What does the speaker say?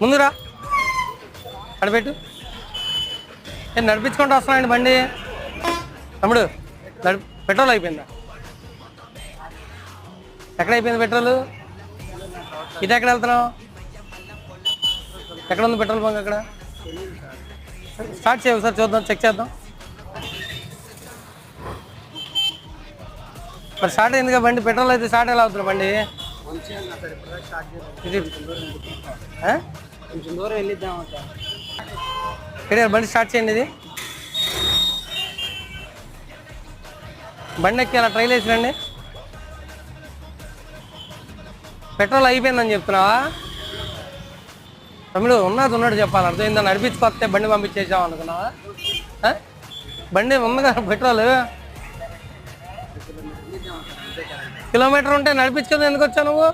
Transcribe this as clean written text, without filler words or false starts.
ముందురా అడబెట్టు. నడిపించుకుంటూ వస్తున్నాయండి బండి. తమ్ముడు పెట్రోల్ అయిపోయిందా? ఎక్కడ అయిపోయింది పెట్రోల్? ఇటు ఎక్కడ వెళ్తున్నావు? ఎక్కడ ఉంది పెట్రోల్ బంక్? అక్కడ స్టార్ట్ చేయవు సార్, చూద్దాం, చెక్ చేద్దాం. మరి స్టార్ట్ అయిందిగా బండి, పెట్రోల్ అయితే స్టార్ట్ ఎలా అవుతుంది బండి? కొంచెం దూరం వెళ్ళిద్దాం. ఇక్కడ బండి స్టార్ట్ చేయండి. ఇది బండి ఎక్కి అలా ట్రైల్ వేసిరండి. పెట్రోల్ అయిపోయిందని చెప్తున్నావా తమ్ముడు? ఉన్నట్టు చెప్పాలి, అర్థమైందా? నడిపించుకొస్తే బండి పంపించేసావు అనుకున్నావా? బండి ఉంది కదా పెట్రోల్. కిలోమీటర్ ఉంటే నడిపించుకొని ఎందుకు వచ్చావు నువ్వు?